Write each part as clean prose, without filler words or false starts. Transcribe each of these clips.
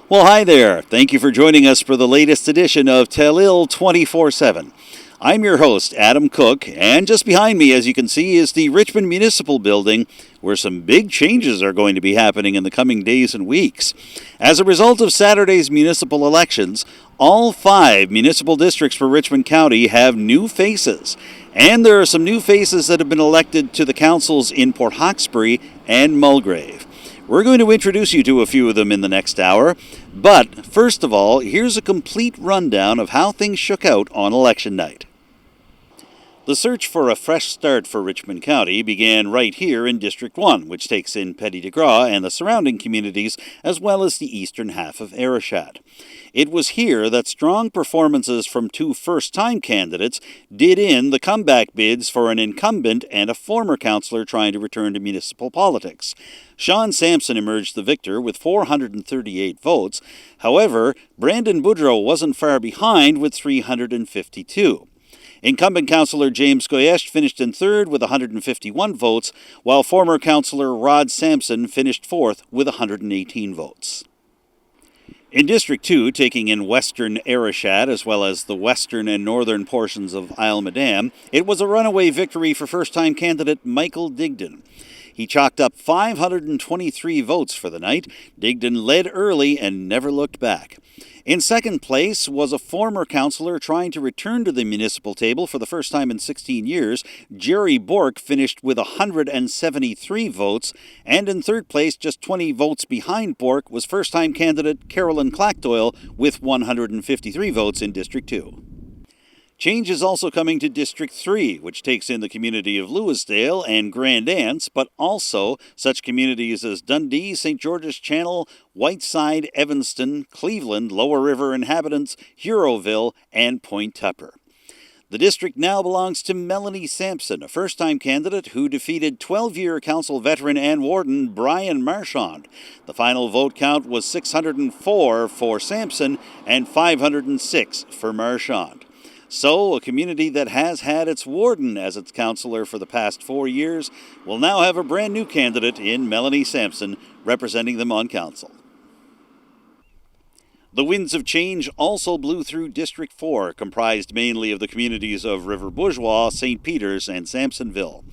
Well, hi there. Thank you for joining us for the latest edition of Telile 24/7. I'm your host, Adam Cooke, and just behind me, as you can see, is the Richmond Municipal building, where some big changes are going to be happening in the coming days and weeks. As a result of Saturday's municipal elections, all 5 municipal districts for Richmond County have new faces. And there are some new faces that have been elected to the councils in Port Hawkesbury and Mulgrave. We're going to introduce you to a few of them in the next hour, but first of all, here's a complete rundown of how things shook out on election night. The search for a fresh start for Richmond County began right here in District 1, which takes in Petit de Gras and the surrounding communities, as well as the eastern half of Ayrshire. It was here that strong performances from 2 first-time candidates did in the comeback bids for an incumbent and a former councillor trying to return to municipal politics. Shawn Samson emerged the victor with 438 votes. However, Brandon Boudreau wasn't far behind with 352. Incumbent councillor James Goyesh finished in third with 151 votes, while former councillor Rod Sampson finished fourth with 118 votes. In District 2, taking in western Ayrshire as well as the western and northern portions of Isle Madame, it was a runaway victory for first-time candidate Michael Diggdon. He chalked up 523 votes for the night. Diggdon led early and never looked back. In second place was a former councillor trying to return to the municipal table for the first time in 16 years. Jerry Bork finished with 173 votes, and in third place, just 20 votes behind Bork, was first-time candidate Carolyn Clackdoyle with 153 votes in District 2. Change is also coming to District 3, which takes in the community of Lewisdale and Grand Anse, but also such communities as Dundee, St. George's Channel, Whiteside, Evanston, Cleveland, Lower River Inhabitants, Huronville, and Point Tupper. The district now belongs to Melanie Sampson, a first-time candidate who defeated 12-year council veteran and warden Brian Marchand. The final vote count was 604 for Sampson and 506 for Marchand. So, a community that has had its warden as its councillor for the past 4 years will now have a brand new candidate in Melanie Sampson representing them on council. The winds of change also blew through District 4, comprised mainly of the communities of River Bourgeois, St. Peter's, and Sampsonville.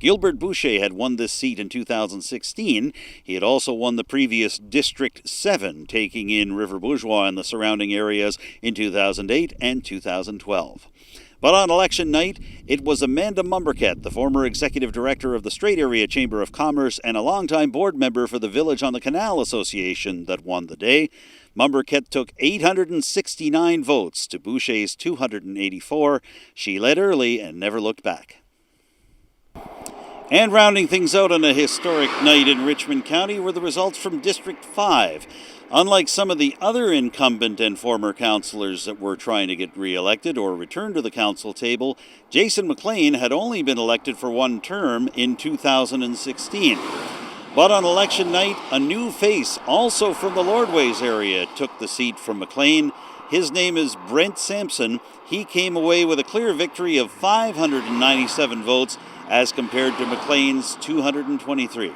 Gilbert Boucher had won this seat in 2016. He had also won the previous District 7, taking in River Bourgeois and the surrounding areas in 2008 and 2012. But on election night, it was Amanda Mombourquette, the former executive director of the Strait Area Chamber of Commerce and a longtime board member for the Village on the Canal Association, that won the day. Mombourquette took 869 votes to Boucher's 284. She led early and never looked back. And rounding things out on a historic night in Richmond County were the results from District 5. Unlike some of the other incumbent and former councillors that were trying to get re-elected or return to the council table, Jason McLean had only been elected for 1 term in 2016. But on election night, a new face, also from the Lordways area, took the seat from McLean. His name is Brent Sampson. He came away with a clear victory of 597 votes as compared to McLean's 223.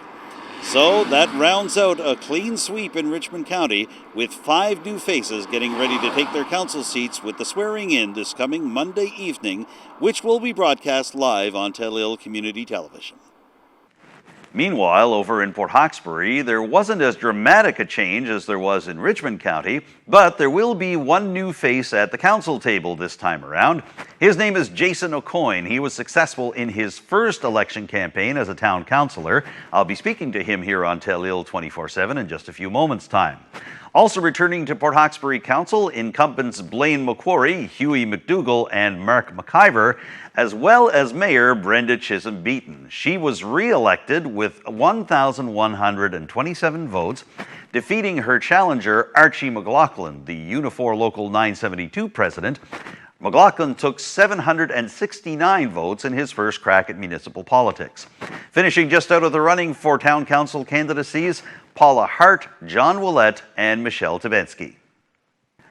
So that rounds out a clean sweep in Richmond County, with 5 new faces getting ready to take their council seats with the swearing in this coming Monday evening, which will be broadcast live on Telile Community Television. Meanwhile, over in Port Hawkesbury, there wasn't as dramatic a change as there was in Richmond County, but there will be 1 new face at the council table this time around. His name is Jason Aucoin. He was successful in his first election campaign as a town councillor. I'll be speaking to him here on Telile 24/7 in just a few moments' time. Also returning to Port Hawkesbury Council, incumbents Blaine McQuarrie, Hughie McDougall, and Mark McIver, as well as Mayor Brenda Chisholm-Beaton. She was re-elected with 1,127 votes, defeating her challenger Archie McLaughlin, the Unifor Local 972 president. McLaughlin took 769 votes in his first crack at municipal politics. Finishing just out of the running for town council candidacies, Paula Hart, John Willett, and Michelle Tabensky.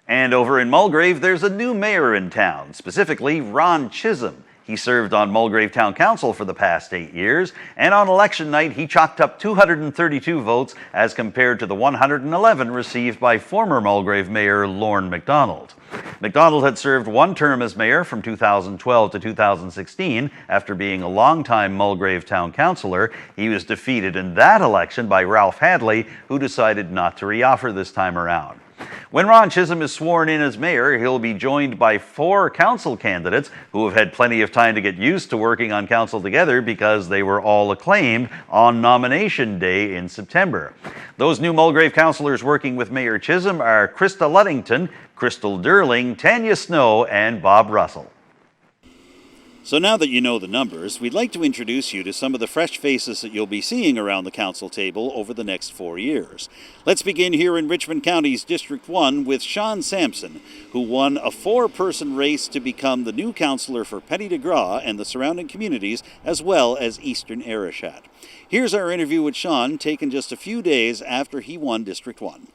And over in Mulgrave, there's a new mayor in town, specifically Ron Chisholm. He served on Mulgrave Town Council for the past 8 years, and on election night he chalked up 232 votes as compared to the 111 received by former Mulgrave Mayor Lorne MacDonald. MacDonald had served one term as mayor from 2012 to 2016 after being a longtime Mulgrave Town Councillor. He was defeated in that election by Ralph Hadley, who decided not to reoffer this time around. When Ron Chisholm is sworn in as mayor, he'll be joined by 4 council candidates who have had plenty of time to get used to working on council together because they were all acclaimed on nomination day in September. Those new Mulgrave councillors working with Mayor Chisholm are Krista Luddington, Crystal Durling, Tanya Snow, and Bob Russell. So now that you know the numbers, we'd like to introduce you to some of the fresh faces that you'll be seeing around the council table over the next 4 years. Let's begin here in Richmond County's District 1 with Shawn Samson, who won a 4-person race to become the new councillor for Petty de Gras and the surrounding communities, as well as Eastern Arishat. Here's our interview with Shawn, taken just a few days after he won District 1.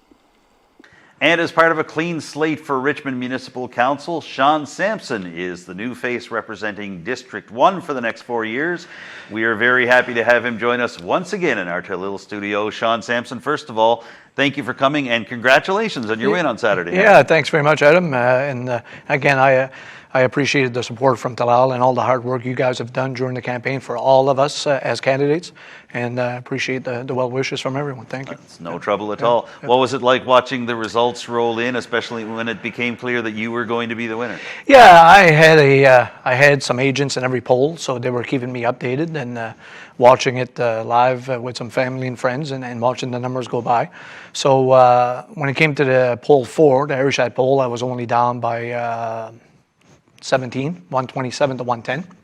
And as part of a clean slate for Richmond Municipal Council, Shawn Samson is the new face representing District 1 for the next 4 years. We are very happy to have him join us once again in our Telile studio. Shawn Samson, first of all, thank you for coming and congratulations on your win on Saturday. Yeah, thanks very much, Adam. Again, I appreciated the support from Telile and all the hard work you guys have done during the campaign for all of us as candidates, and I appreciate the well wishes from everyone. Thank you. It's no trouble at all. What was it like watching the results roll in, especially when it became clear that you were going to be the winner? Yeah, I had some agents in every poll, so they were keeping me updated and watching it live with some family and friends and watching the numbers go by. So when it came to the poll 4, the Arishat poll, I was only down by 17, 127 to 110.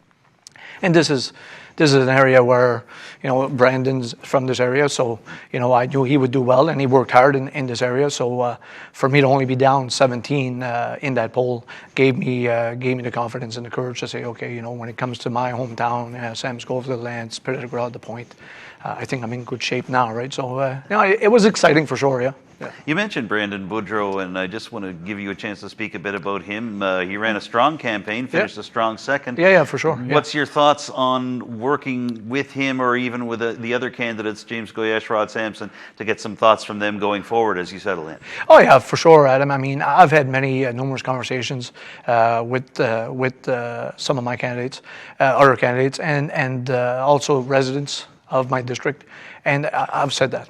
And this is an area where, Brandon's from this area, so, I knew he would do well, and he worked hard in this area. So for me to only be down 17 in that poll gave me the confidence and the courage to say, okay, when it comes to my hometown, Sam Scoville, the Lance, Petty de Gras, the Point, I think I'm in good shape now, right? So, it was exciting for sure, yeah. You mentioned Brandon Boudreau, and I just want to give you a chance to speak a bit about him. He ran a strong campaign, finished a strong second. Yeah, for sure. What's your thoughts on working with him or even with the other candidates, James Goyesh, Rod Sampson, to get some thoughts from them going forward as you settle in? Oh, yeah, for sure, Adam. I mean, I've had numerous conversations with some of my candidates, other candidates, and also residents of my district, and I've said that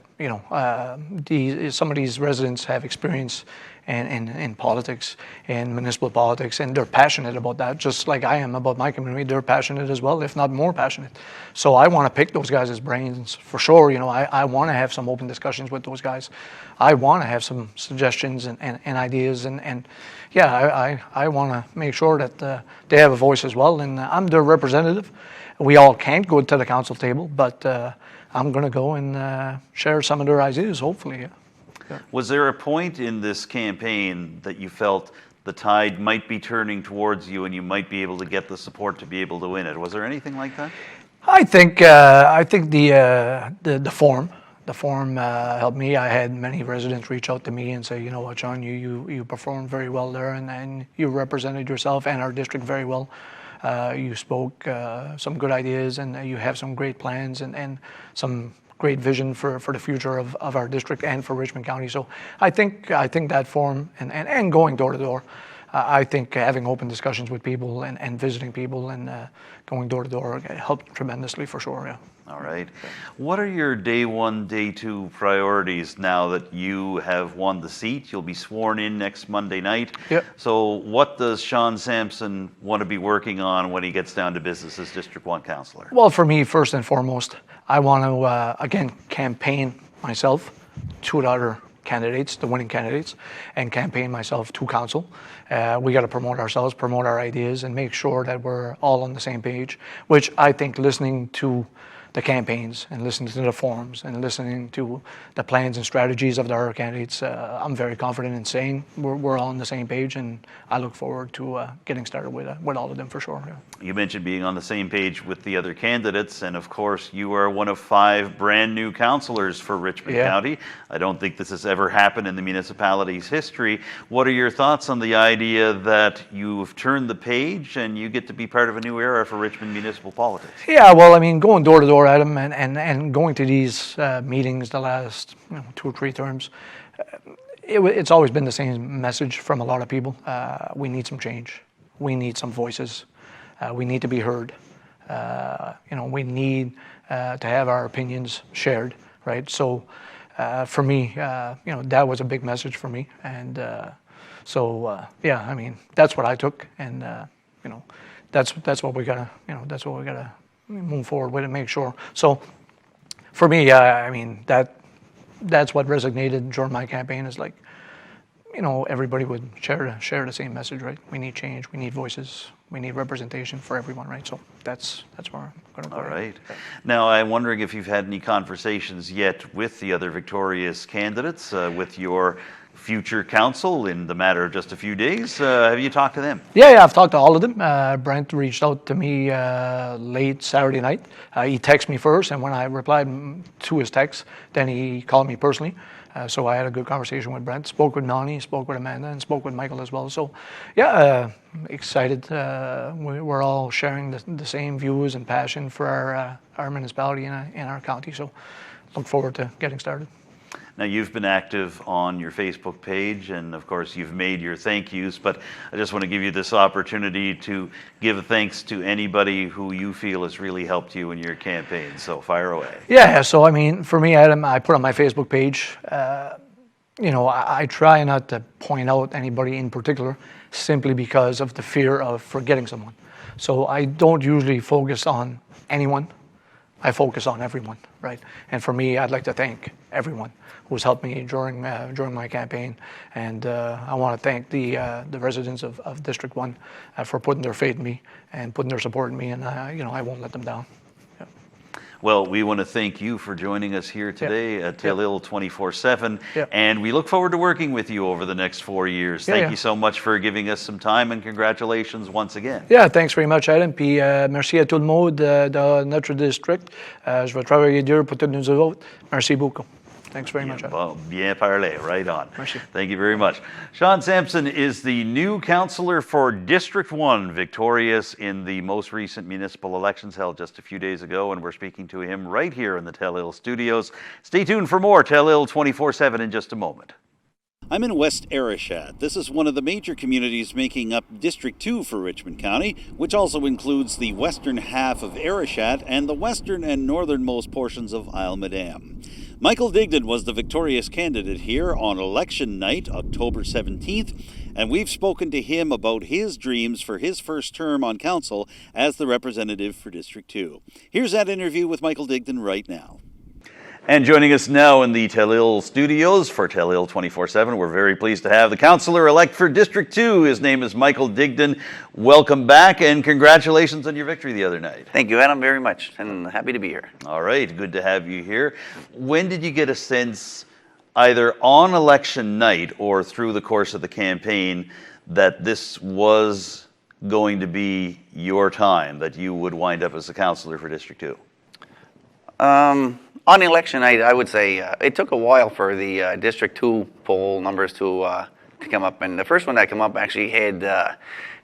some of these residents have experience in politics, in municipal politics, and they're passionate about that, just like I am about my community. They're passionate as well, if not more passionate. So I want to pick those guys' brains for sure. I want to have some open discussions with those guys. I want to have some suggestions and ideas, and yeah, I want to make sure that they have a voice as well, and I'm their representative. We all can't go to the council table, but I'm going to go and share some of their ideas, hopefully. Yeah. Was there a point in this campaign that you felt the tide might be turning towards you and you might be able to get the support to be able to win it? Was there anything like that? I think the forum helped me. I had many residents reach out to me and say, you know what, Shawn, you performed very well there, and you represented yourself and our district very well. You spoke some good ideas, and you have some great plans and some great vision for the future of our district and for Richmond County. So I think that forum and going door to door, I think having open discussions with people and visiting people and going door to door helped tremendously for sure. Yeah. All right. What are your day 1, day 2 priorities now that you have won the seat? You'll be sworn in next Monday night. Yep. So what does Shawn Samson want to be working on when he gets down to business as District 1 councillor? Well, for me, first and foremost, I want to, again, campaign myself to the other candidates, the winning candidates, and campaign myself to council. We got to promote ourselves, promote our ideas, and make sure that we're all on the same page, which I think listening to the campaigns and listening to the forums and listening to the plans and strategies of the other candidates, I'm very confident in saying we're all on the same page, and I look forward to getting started with all of them for sure. Yeah. You mentioned being on the same page with the other candidates, and of course you are one of 5 brand new councilors for Richmond County. I don't think this has ever happened in the municipality's history. What are your thoughts on the idea that you've turned the page and you get to be part of a new era for Richmond municipal politics? Yeah, well, I mean, going door to door, Adam, and going to these meetings the last 2 or 3 terms, it's always been the same message from a lot of people. We need some change. We need some voices. We need to be heard. We need to have our opinions shared, right? So for me, that was a big message for me. And yeah, I mean, that's what I took. And, that's what we gotta, that's what we gotta move forward with and make sure. So for me, I mean, that's what resonated during my campaign is like, everybody would share the same message, right? We need change, we need voices, we need representation for everyone, right? So that's where I'm going to go. All right. Now, I'm wondering if you've had any conversations yet with the other victorious candidates, with your future council in the matter of just a few days. Have you talked to them? Yeah, I've talked to all of them. Brent reached out to me late Saturday night. He texted me first, and when I replied to his text, then he called me personally. So I had a good conversation with Brent, spoke with Melanie, spoke with Amanda, and spoke with Michael as well. So yeah, excited. We're all sharing the same views and passion for our municipality and our county. So look forward to getting started. Now, you've been active on your Facebook page, and of course, you've made your thank yous, but I just want to give you this opportunity to give thanks to anybody who you feel has really helped you in your campaign. So fire away. Yeah, so I mean, for me, Adam, I put on my Facebook page, I try not to point out anybody in particular simply because of the fear of forgetting someone. So I don't usually focus on anyone. I focus on everyone, right? And for me, I'd like to thank everyone who's helped me during my campaign, and I want to thank the residents of District 1 for putting their faith in me and putting their support in me, and I won't let them down. Yeah. Well, we want to thank you for joining us here today at Telile 24/7, and we look forward to working with you over the next 4 years. Thank you so much for giving us some time, and congratulations once again. Yeah, thanks very much, Adam. Puis merci à tout le monde de notre district. Je vais travailler dur pour tous nous autres. Merci beaucoup. Thanks very much. Well, bien parlé, right on. Merci. Thank you very much. Shawn Samson is the new councillor for District 1, victorious in the most recent municipal elections held just a few days ago, and we're speaking to him right here in the Telile studios. Stay tuned for more Telile 24/7 in just a moment. I'm in West Arishat. This is one of the major communities making up District 2 for Richmond County, which also includes the western half of Arishat and the western and northernmost portions of Isle Madame. Michael Diggdon was the victorious candidate here on election night, October 17th, and we've spoken to him about his dreams for his first term on council as the representative for District 2. Here's that interview with Michael Diggdon right now. And joining us now in the Telile studios for Telile 24/7, we're very pleased to have the councillor-elect for District 2. His name is Michael Diggdon. Welcome back, and congratulations on your victory the other night. Thank you, Adam, very much, and happy to be here. All right, good to have you here. When did you get a sense, either on election night or through the course of the campaign, that this was going to be your time, that you would wind up as a councillor for District 2? On election night, I would say it took a while for the District 2 poll numbers to come up. And the first one that came up actually had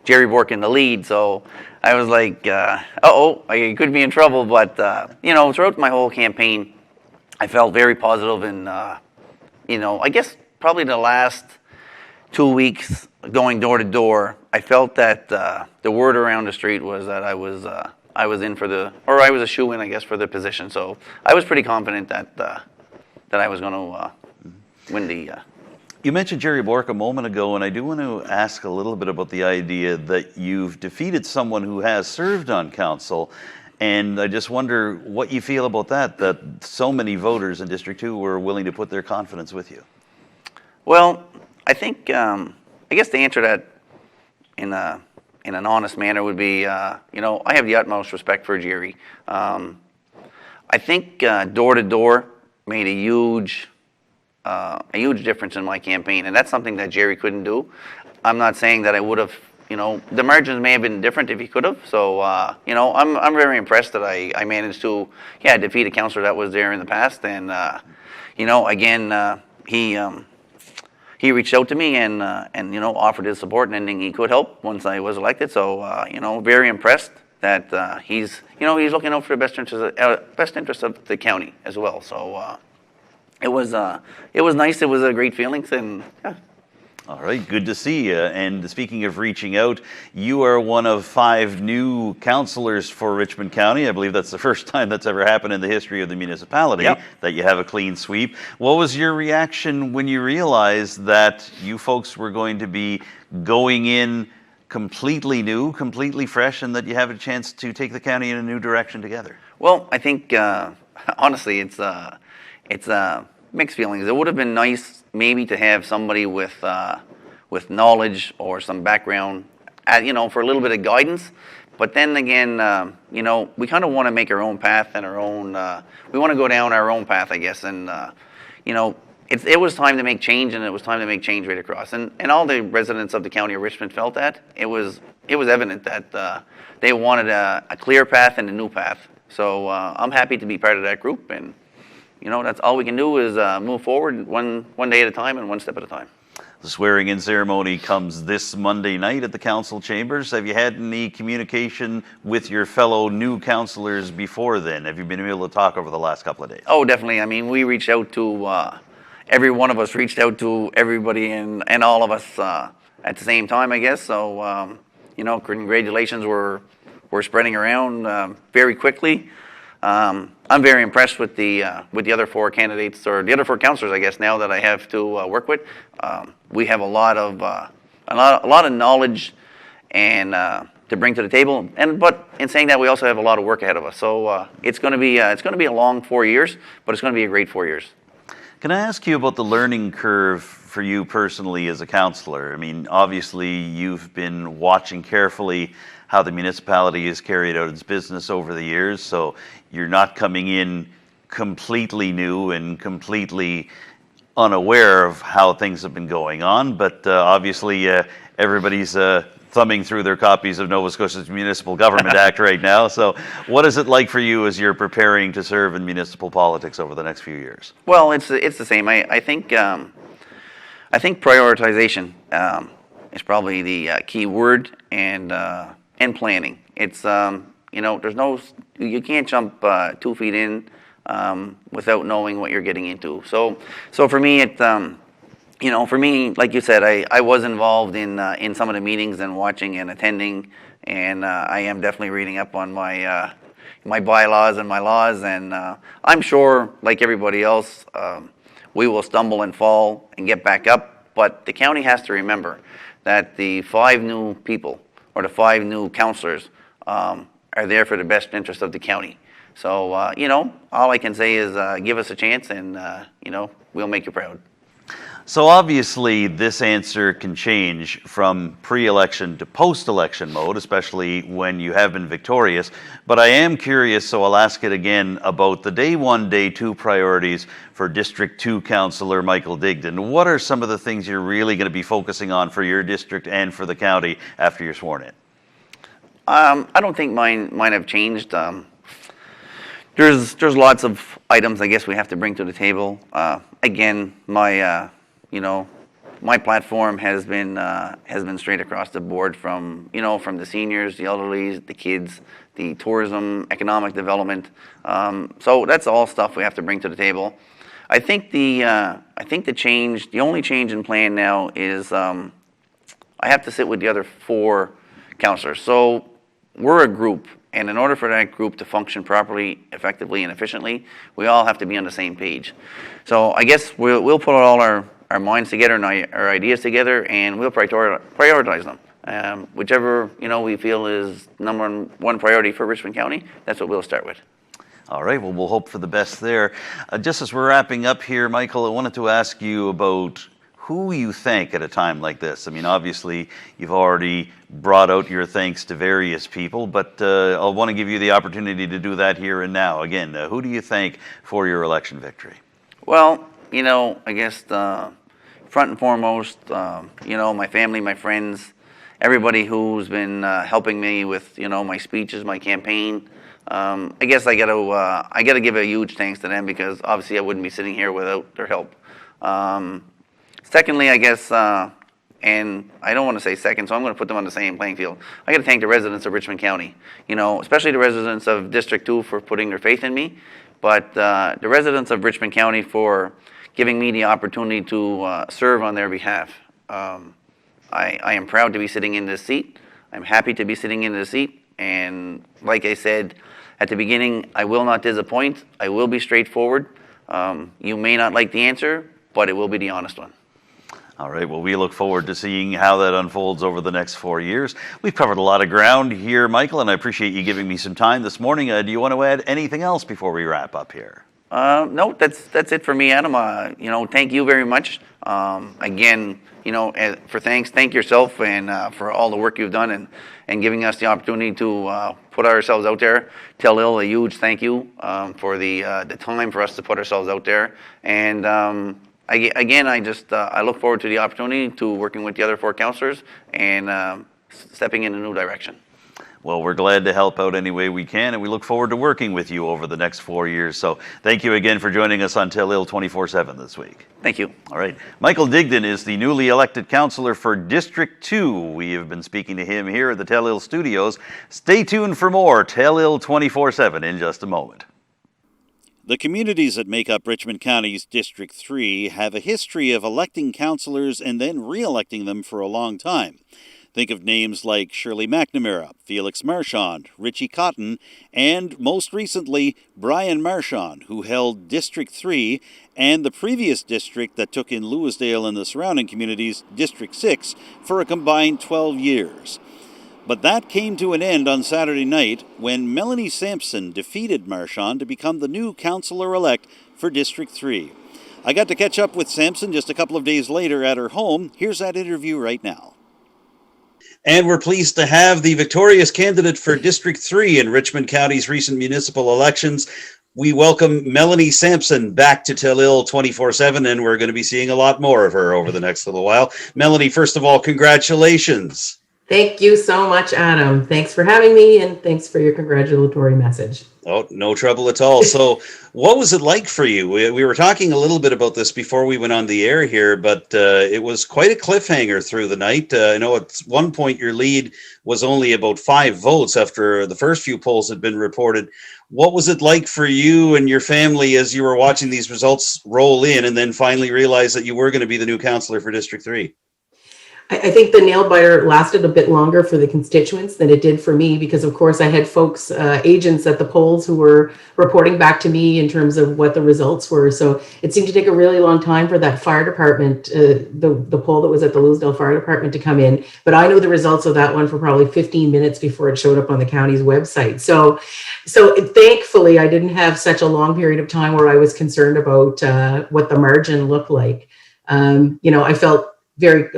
Jerry Bork in the lead. So I was like, uh-oh, I could be in trouble. But, throughout my whole campaign, I felt very positive. And, I guess probably the last 2 weeks going door to door, I felt that the word around the street was that I was in for I was a shoo-in, I guess, for the position. So I was pretty confident that I was going to win the. You mentioned Jerry Bork a moment ago, and I do want to ask a little bit about the idea that you've defeated someone who has served on council, and I just wonder what you feel about that so many voters in District 2 were willing to put their confidence with you. Well, I think, I guess the answer to that in an honest manner would be, I have the utmost respect for Jerry. I think door to door made a huge difference in my campaign, and that's something that Jerry couldn't do. I'm not saying that I would have, the margins may have been different if he could have. So, I'm very impressed that I managed to, defeat a councillor that was there in the past. And, again, he reached out to me and offered his support and anything he could help once I was elected. So, very impressed that he's looking out for the best interest of the county as well. So, it was nice. It was a great feeling, and yeah. All right, good to see you. And speaking of reaching out, you are one of 5 new councillors for Richmond County. I believe that's the first time that's ever happened in the history of the municipality, that you have a clean sweep. What was your reaction when you realized that you folks were going to be going in completely new, completely fresh, and that you have a chance to take the county in a new direction together? Well, I think, honestly, it's mixed feelings. It would have been nice maybe to have somebody with knowledge or some background, for a little bit of guidance. But then again, we kind of want to make our own path and our own. We want to go down our own path, I guess. And it was time to make change, and it was time to make change right across. And all the residents of the county of Richmond felt that it was evident that they wanted a clear path and a new path. So I'm happy to be part of that group, and that's all we can do is move forward one day at a time and one step at a time. The swearing-in ceremony comes this Monday night at the council chambers. Have you had any communication with your fellow new councillors before then? Have you been able to talk over the last couple of days? Oh, definitely. I mean, we reached out to, every one of us reached out to everybody and all of us at the same time, I guess. So, congratulations were spreading around very quickly. I'm very impressed with the other 4 candidates, or the other 4 councillors, I guess, now that I have to work with. We have a lot of knowledge and to bring to the table. But in saying that, we also have a lot of work ahead of us. So it's going to be a long 4 years, but it's going to be a great 4 years. Can I ask you about the learning curve for you personally as a councillor? I mean, obviously you've been watching carefully how the municipality has carried out its business over the years, so you're not coming in completely new and completely unaware of how things have been going on, but obviously everybody's thumbing through their copies of Nova Scotia's Municipal Government Act right now. So what is it like for you as you're preparing to serve in municipal politics over the next few years? Well, it's the same. I think prioritization is probably the key word, and planning. It's you can't jump 2 feet in without knowing what you're getting into. So for me, for me, like you said, I was involved in some of the meetings and watching and attending, and I am definitely reading up on my bylaws and my laws, and I'm sure, like everybody else, we will stumble and fall and get back up. But the county has to remember that the 5 new people, or the 5 new councillors, are there for the best interest of the county. So, all I can say is give us a chance, and, we'll make you proud. So obviously this answer can change from pre-election to post-election mode, especially when you have been victorious. But I am curious, so I'll ask it again, about the day 1, day 2 priorities for District 2 Councillor Michael Diggdon. What are some of the things you're really going to be focusing on for your district and for the county after you're sworn in? I don't think mine have changed. There's lots of items I guess we have to bring to the table. Again, my platform has been straight across the board from the seniors, the elderly, the kids, the tourism, economic development. So that's all stuff we have to bring to the table. I think the only change in plan now is I have to sit with the other 4 councillors. So we're a group, and in order for that group to function properly, effectively, and efficiently, we all have to be on the same page. So I guess we'll put all our minds together and our ideas together, and we'll prioritize them. Whichever we feel is number 1 priority for Richmond County, that's what we'll start with. All right, well, we'll hope for the best there. Just as we're wrapping up here, Michael, I wanted to ask you about who you thank at a time like this. I mean, obviously, you've already brought out your thanks to various people, but I'll want to give you the opportunity to do that here and now. Again, who do you thank for your election victory? Well, I guess front and foremost, my family, my friends, everybody who's been helping me with, my speeches, my campaign. I guess I gotta give a huge thanks to them, because obviously I wouldn't be sitting here without their help. Secondly, I guess, and I don't want to say second, so I'm going to put them on the same playing field. I got to thank the residents of Richmond County, especially the residents of District 2 for putting their faith in me, but the residents of Richmond County for giving me the opportunity to serve on their behalf. I am proud to be sitting in this seat. I'm happy to be sitting in this seat, and like I said at the beginning, I will not disappoint. I will be straightforward. You may not like the answer, but it will be the honest one. All right, well, we look forward to seeing how that unfolds over the next 4 years. We've covered a lot of ground here, Michael, and I appreciate you giving me some time this morning. Do you want to add anything else before we wrap up here? No, that's it for me, Adam. Thank you very much. Again, thank yourself and for all the work you've done and giving us the opportunity to put ourselves out there. Telile, a huge thank you for the time for us to put ourselves out there. And I look forward to the opportunity to working with the other 4 councilors and stepping in a new direction. Well, we're glad to help out any way we can, and we look forward to working with you over the next 4 years. So thank you again for joining us on Telile 24/7 this week. Thank you. All right. Michael Diggdon is the newly elected councillor for District 2. We have been speaking to him here at the Telile studios. Stay tuned for more Telile 24/7 in just a moment. The communities that make up Richmond County's District 3 have a history of electing councillors and then re-electing them for a long time. Think of names like Shirley McNamara, Felix Marchand, Richie Cotton, and most recently, Brian Marchand, who held District 3 and the previous district that took in Lewisdale and the surrounding communities, District 6, for a combined 12 years. But that came to an end on Saturday night when Melanie Sampson defeated Marchand to become the new councillor-elect for District 3. I got to catch up with Sampson just a couple of days later at her home. Here's that interview right now. And we're pleased to have the victorious candidate for District 3 in Richmond County's recent municipal elections. We welcome Melanie Sampson back to Telile 24/7, and we're going to be seeing a lot more of her over the next little while. Melanie, first of all, congratulations. Thank you so much, Adam. Thanks for having me, and thanks for your congratulatory message. Oh, no trouble at all. So what was it like for you? We were talking a little bit about this before we went on the air here, but it was quite a cliffhanger through the night. I know at one point your lead was only about 5 votes after the first few polls had been reported. What was it like for you and your family as you were watching these results roll in and then finally realize that you were going to be the new councillor for District 3? I think the nail biter lasted a bit longer for the constituents than it did for me, because of course I had folks, agents at the polls who were reporting back to me in terms of what the results were. So it seemed to take a really long time for that fire department, the poll that was at the Lewisdale Fire Department to come in. But I knew the results of that one for probably 15 minutes before it showed up on the county's website. So thankfully I didn't have such a long period of time where I was concerned about what the margin looked like. I felt very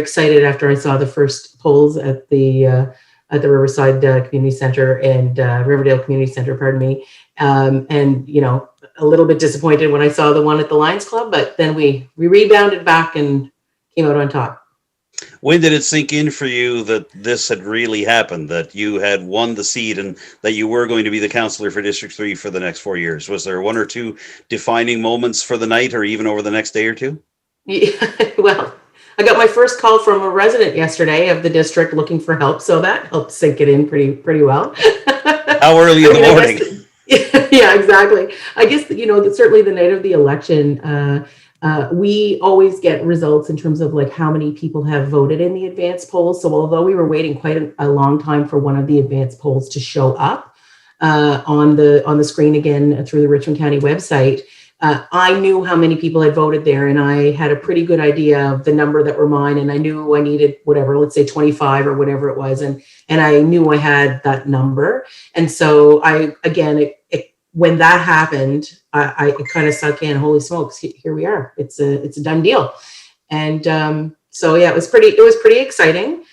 excited after I saw the first polls at the Riverside Community Center and Riverdale Community Center, pardon me. And a little bit disappointed when I saw the one at the Lions Club, but then we rebounded back and came out on top. When did it sink in for you that this had really happened, that you had won the seat and that you were going to be the councillor for District 3 for the next 4 years? Was there 1 or 2 defining moments for the night or even over the next day or two? Yeah, well, I got my first call from a resident yesterday of the district looking for help, so that helped sink it in pretty well. How early in the morning? Yeah, exactly. I guess certainly the night of the election, we always get results in terms of like how many people have voted in the advance polls. So although we were waiting quite a long time for one of the advance polls to show up on the screen again through the Richmond County website, I knew how many people had voted there, and I had a pretty good idea of the number that were mine, and I knew I needed whatever, let's say 25 or whatever it was, and I knew I had that number. And so when that happened, I kind of sunk in, holy smokes, here we are. It's a done deal. And so yeah, it was pretty exciting.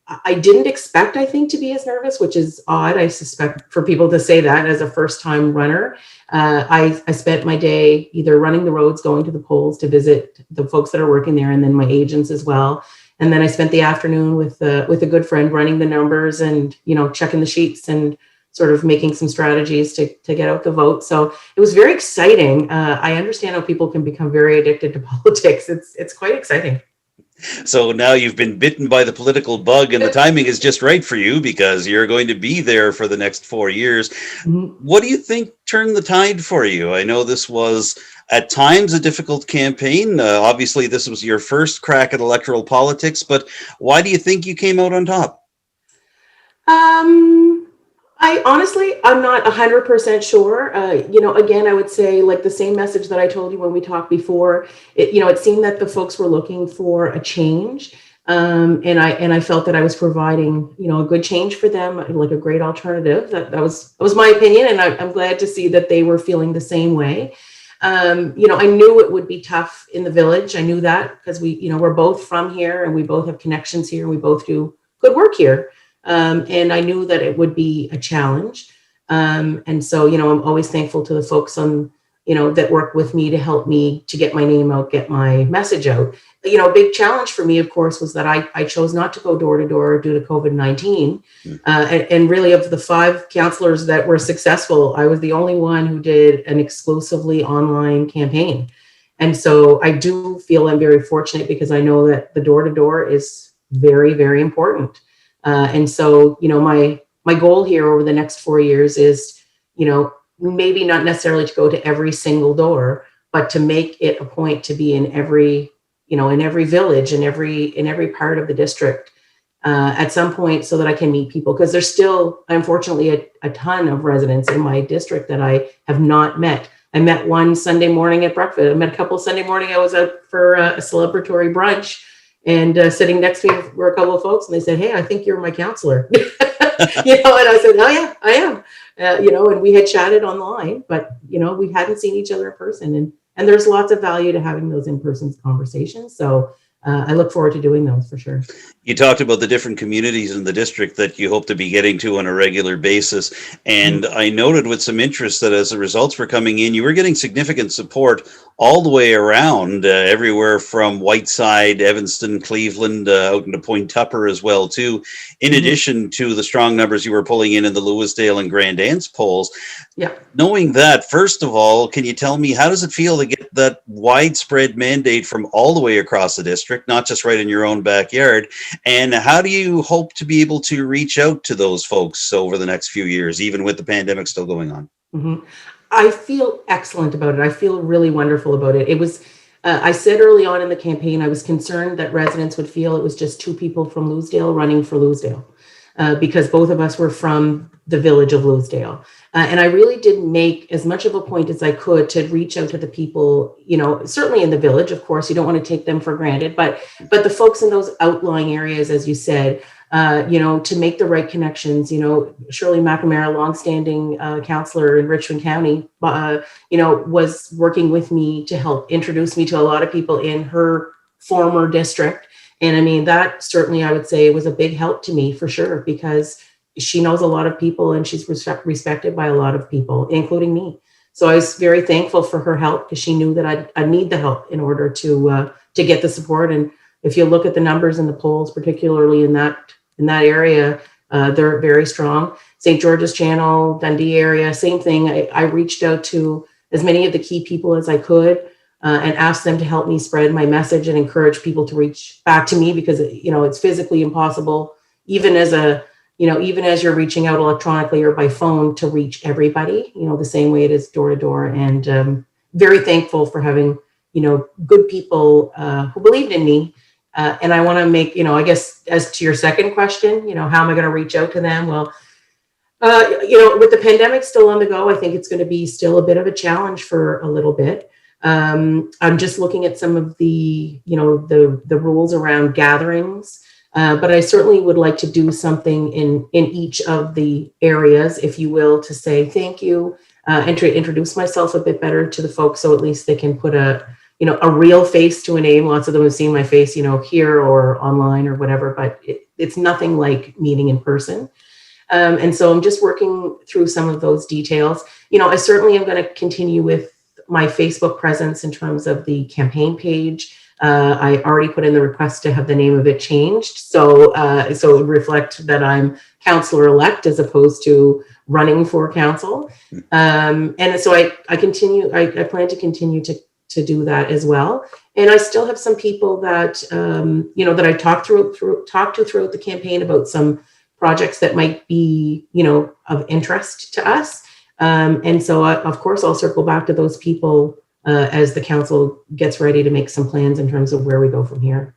I didn't expect, I think, to be as nervous, which is odd. I suspect for people to say that as a first-time runner. I spent my day either running the roads, going to the polls to visit the folks that are working there, and then my agents as well. And then I spent the afternoon with a good friend running the numbers and, checking the sheets and sort of making some strategies to get out the vote. So it was very exciting. I understand how people can become very addicted to politics. It's quite exciting. So now you've been bitten by the political bug, and the timing is just right for you because you're going to be there for the next 4 years. Mm-hmm. What do you think turned the tide for you? I know this was at times a difficult campaign. Obviously, this was your first crack at electoral politics, but why do you think you came out on top? I'm not 100% sure. Again, I would say like the same message that I told you when we talked before. It seemed that the folks were looking for a change, and I felt that I was providing, a good change for them, like a great alternative. That was my opinion, and I'm glad to see that they were feeling the same way. I knew it would be tough in the village. I knew that because we're both from here and we both have connections here. And we both do good work here. And I knew that it would be a challenge. And so, I'm always thankful to the folks that work with me to help me to get my name out, get my message out. A big challenge for me, of course, was that I chose not to go door to door due to COVID-19. And really of the 5 councilors that were successful, I was the only one who did an exclusively online campaign. And so I do feel I'm very fortunate because I know that the door to door is very, very important. And so, my goal here over the next 4 years is, maybe not necessarily to go to every single door, but to make it a point to be in every village, in every part of the district at some point so that I can meet people. Because there's still, unfortunately, a ton of residents in my district that I have not met. I met one Sunday morning at breakfast. I met a couple Sunday morning. I was out for a celebratory brunch. And sitting next to me were a couple of folks, and they said, "Hey, I think you're my counselor." And I said, "Oh yeah, I am." And we had chatted online, but we hadn't seen each other in person. And there's lots of value to having those in-person conversations. So I look forward to doing those for sure. You talked about the different communities in the district that you hope to be getting to on a regular basis. And I noted with some interest that as the results were coming in, you were getting significant support all the way around, everywhere from Whiteside, Evanston, Cleveland, out into Point Tupper as well, too, in addition to the strong numbers you were pulling in the Lewisdale and Grand Anse polls. Yeah. Knowing that, first of all, can you tell me, how does it feel to get that widespread mandate from all the way across the district, not just right in your own backyard? And how do you hope to be able to reach out to those folks over the next few years, even with the pandemic still going on? Mm-hmm. I feel excellent about it. I feel really wonderful about it. It was, I said early on in the campaign, I was concerned that residents would feel it was just 2 people from Lewisdale running for Lewisdale, because both of us were from the village of Lewisdale. And I really did make as much of a point as I could to reach out to the people, certainly in the village. Of course, you don't want to take them for granted, but the folks in those outlying areas, as you said, to make the right connections. Shirley McNamara, longstanding councillor in Richmond County, was working with me to help introduce me to a lot of people in her former district. And I mean, that certainly I would say was a big help to me for sure, because she knows a lot of people and she's respected by a lot of people, including me. So I was very thankful for her help because she knew that I'd need the help in order to get the support. And if you look at the numbers in the polls, particularly in that area, they're very strong. St. George's Channel, Dundee area, same thing. I reached out to as many of the key people as I could and asked them to help me spread my message and encourage people to reach back to me, because it's physically impossible, even as you're reaching out electronically or by phone, to reach everybody, the same way it is door to door. And very thankful for having, good people who believed in me. And I want to make, I guess, as to your second question, how am I going to reach out to them? Well, with the pandemic still on the go, I think it's going to be still a bit of a challenge for a little bit. I'm just looking at some of the, the rules around gatherings. But I certainly would like to do something in each of the areas, if you will, to say thank you and to introduce myself a bit better to the folks, so at least they can put a a real face to a name. Lots of them have seen my face, here or online or whatever, but it's nothing like meeting in person. And so I'm just working through some of those details. I certainly am going to continue with my Facebook presence in terms of the campaign page. I already put in the request to have the name of it changed. So it would reflect that I'm councillor-elect as opposed to running for council. And so I plan to continue to do that as well. And I still have some people that, that I talked to throughout the campaign about some projects that might be, of interest to us. And so, of course, I'll circle back to those people as the council gets ready to make some plans in terms of where we go from here.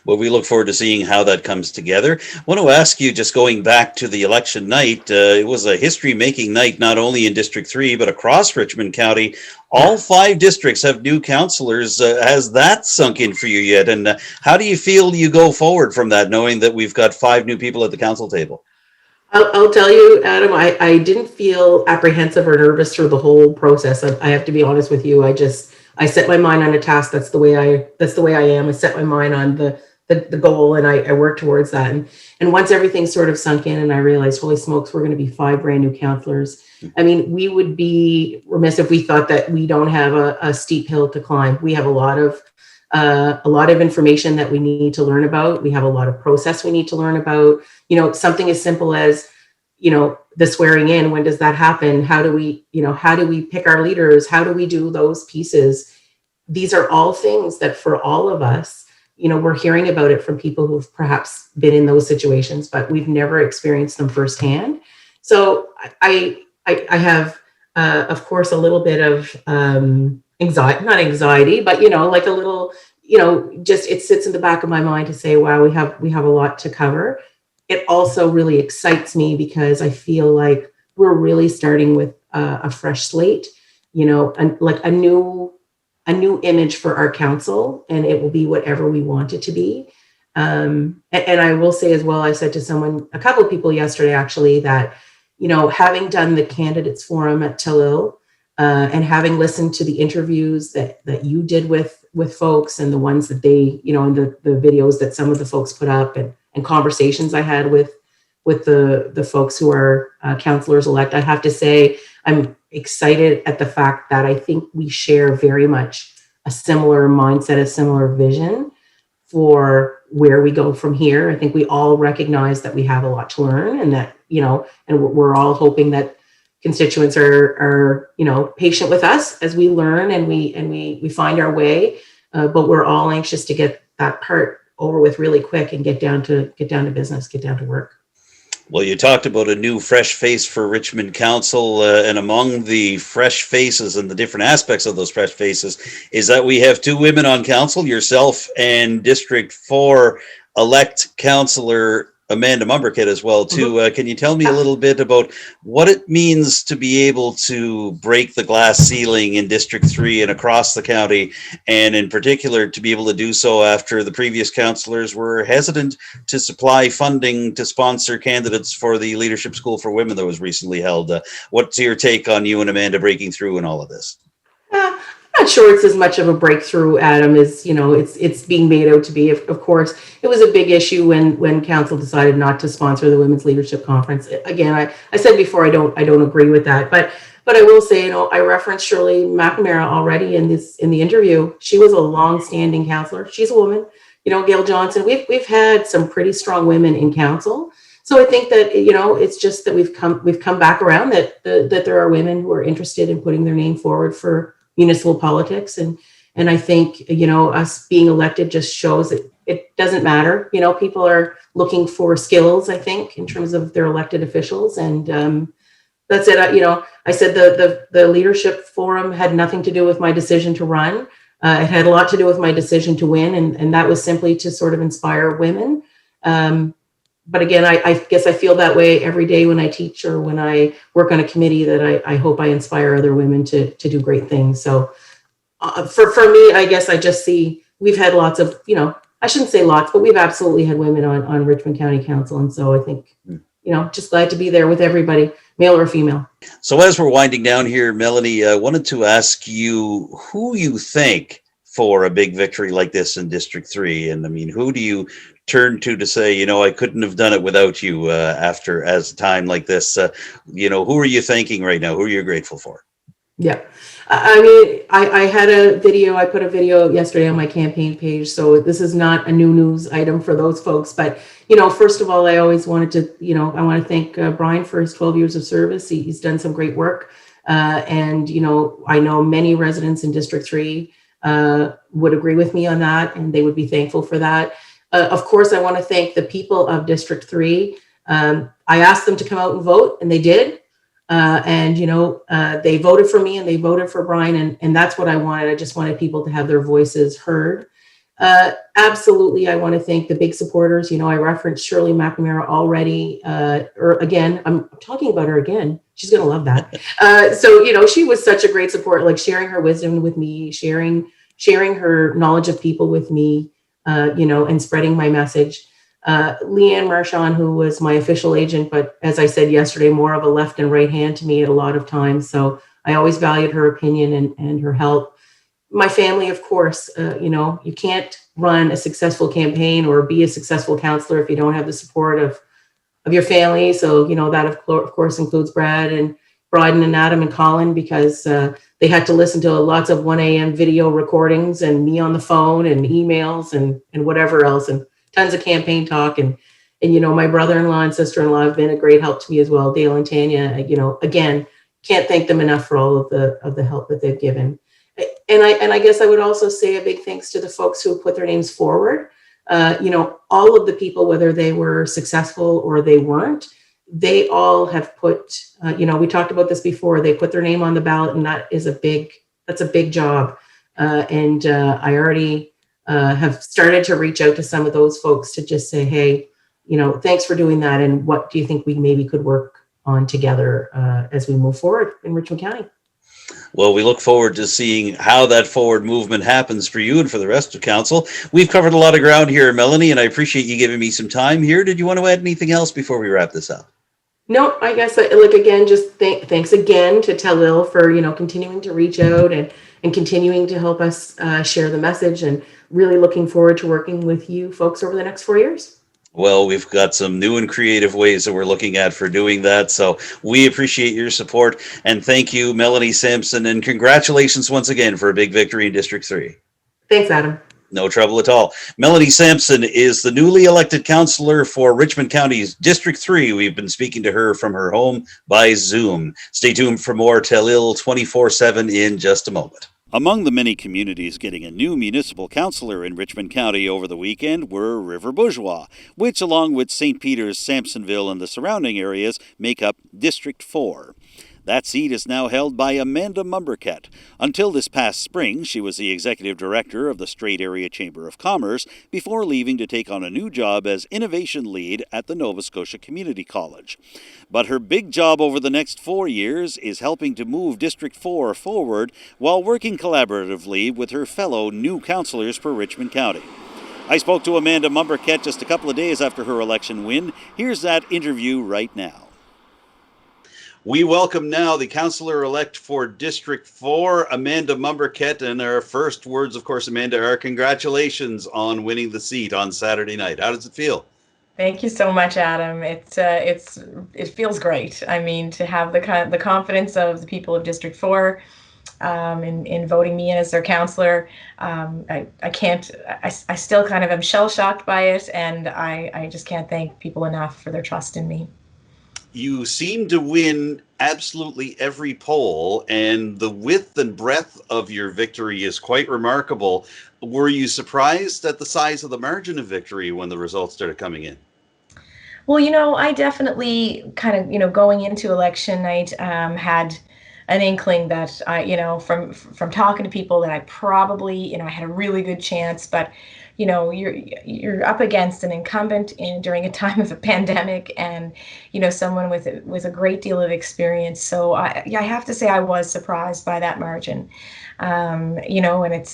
Well, we look forward to seeing how that comes together. I want to ask you, just going back to the election night, it was a history-making night, not only in District 3, but across Richmond County. All 5 districts have new councillors. Has that sunk in for you yet? And how do you feel you go forward from that, knowing that we've got 5 new people at the council table? I'll tell you, Adam, I didn't feel apprehensive or nervous through the whole process. I have to be honest with you. I set my mind on a task. That's the way I am. I set my mind on the goal, and I work towards that. And once everything sort of sunk in and I realized, holy smokes, we're going to be 5 brand new councillors. I mean, we would be remiss if we thought that we don't have a steep hill to climb. We have a lot of information that we need to learn about. We have a lot of process we need to learn about. Something as simple as, the swearing in. When does that happen? How do we pick our leaders? How do we do those pieces? These are all things that for all of us, we're hearing about it from people who've perhaps been in those situations, but we've never experienced them firsthand. So I have, of course, a little bit of anxiety, not anxiety, but like a little, just it sits in the back of my mind to say, wow, we have a lot to cover. It also really excites me because I feel like we're really starting with a fresh slate, and like a new image for our council, and it will be whatever we want it to be. And I will say as well, I said to a couple of people yesterday, actually, that, having done the candidates forum at Telile, and having listened to the interviews that you did with folks and the ones that they, and the videos that some of the folks put up and conversations I had with the folks who are councillors elect, I have to say, I'm excited at the fact that I think we share very much a similar mindset, a similar vision for where we go from here. I think we all recognize that we have a lot to learn, and that, and we're all hoping that constituents are patient with us as we learn and we find our way. But we're all anxious to get that part over with really quick and get down to business, get down to work. Well, you talked about a new fresh face for Richmond Council, and among the fresh faces and the different aspects of those fresh faces is that we have 2 women on council, yourself and District 4 elect councillor Amanda Mombourquette as well, too. Mm-hmm. Can you tell me a little bit about what it means to be able to break the glass ceiling in District 3 and across the county, and in particular to be able to do so after the previous councillors were hesitant to supply funding to sponsor candidates for the Leadership School for Women that was recently held? What's your take on you and Amanda breaking through in all of this? I'm not sure it's as much of a breakthrough, Adam, as it's being made out to be. Of course, it was a big issue when council decided not to sponsor the Women's Leadership Conference. Again, I said before, I don't agree with that, but I will say, I referenced Shirley McNamara already in the interview. She was a long-standing councillor. She's a woman. Gail Johnson. We've had some pretty strong women in council. So I think that it's just that we've come back around that there are women who are interested in putting their name forward for municipal politics, and I think us being elected just shows that it doesn't matter. People are looking for skills, I think, in terms of their elected officials, and that's it. I said the leadership forum had nothing to do with my decision to run. It had a lot to do with my decision to win, and that was simply to sort of inspire women. But again, I guess I feel that way every day when I teach or when I work on a committee, that I hope I inspire other women to do great things. So for me, I guess I just see we've had lots of, I shouldn't say lots, but we've absolutely had women on Richmond County Council. And so I think, just glad to be there with everybody, male or female. So as we're winding down here, Melanie, I wanted to ask you who you think for a big victory like this in District 3? And I mean, who do you turn to say, you know, I couldn't have done it without you after as a time like this? You know, who are you thanking right now? Who are you grateful for? Yeah. I mean, I had a video, I put a video yesterday on my campaign page. So this is not a new news item for those folks. But, you know, first of all, I always wanted to, you know, I want to thank Brian for his 12 years of service. He's done some great work. And, you know, I know many residents in District 3 would agree with me on that, and they would be thankful for that. Of course, I want to thank the people of District 3. I asked them to come out and vote, and they did. And, you know, they voted for me and they voted for Brian. And that's what I wanted. I just wanted people to have their voices heard. Absolutely. I want to thank the big supporters. You know, I referenced Shirley McNamara already, or again, I'm talking about her again. She's going to love that. So, you know, she was such a great support, like sharing her wisdom with me, sharing her knowledge of people with me, you know, and spreading my message. Leanne Marchand, who was my official agent, but as I said yesterday, more of a left and right hand to me at a lot of times. So I always valued her opinion and her help. My family, of course, you know, you can't run a successful campaign or be a successful councillor if you don't have the support of your family. So, you know, that of course includes Brad and Bryden and Adam and Colin, because they had to listen to lots of 1 a.m. video recordings and me on the phone and emails and whatever else, and tons of campaign talk. And you know, my brother-in-law and sister-in-law have been a great help to me as well. Dale and Tanya, you know, again, can't thank them enough for all of the help that they've given. And I guess I would also say a big thanks to the folks who put their names forward. You know, all of the people, whether they were successful or they weren't, they all have put, you know, we talked about this before, they put their name on the ballot, and that's a big job. And I already have started to reach out to some of those folks to just say, hey, you know, thanks for doing that. And what do you think we maybe could work on together as we move forward in Richmond County? Well, we look forward to seeing how that forward movement happens for you and for the rest of council. We've covered a lot of ground here, Melanie, and I appreciate you giving me some time here. Did you want to add anything else before we wrap this up? No, I guess like again, just thanks again to Telile for, you know, continuing to reach out and continuing to help us share the message, and really looking forward to working with you folks over the next 4 years. Well, we've got some new and creative ways that we're looking at for doing that. So we appreciate your support. And thank you, Melanie Sampson. And congratulations once again for a big victory in District 3. Thanks, Adam. No trouble at all. Melanie Sampson is the newly elected councillor for Richmond County's District 3. We've been speaking to her from her home by Zoom. Stay tuned for more Telile 24/7 in just a moment. Among the many communities getting a new municipal councillor in Richmond County over the weekend were River Bourgeois, which, along with St. Peter's, Sampsonville, and the surrounding areas, make up District 4. That seat is now held by Amanda Mombourquette. Until this past spring, she was the executive director of the Strait Area Chamber of Commerce before leaving to take on a new job as innovation lead at the Nova Scotia Community College. But her big job over the next 4 years is helping to move District 4 forward while working collaboratively with her fellow new councillors for Richmond County. I spoke to Amanda Mombourquette just a couple of days after her election win. Here's that interview right now. We welcome now the councillor-elect for District 4, Amanda Mombourquette, and our first words, of course, Amanda, are congratulations on winning the seat on Saturday night. How does it feel? Thank you so much, Adam. It feels great. I mean, to have the confidence of the people of District 4 in voting me in as their councillor. I still kind of am shell-shocked by it, and I just can't thank people enough for their trust in me. You seem to win absolutely every poll, and the width and breadth of your victory is quite remarkable. Were you surprised at the size of the margin of victory when the results started coming in? Well, you know, I definitely kind of, you know, going into election night, had an inkling that from talking to people that I probably, you know, I had a really good chance, but you know, you're up against an incumbent during a time of a pandemic, and you know, someone with a great deal of experience. So I have to say I was surprised by that margin. You know, and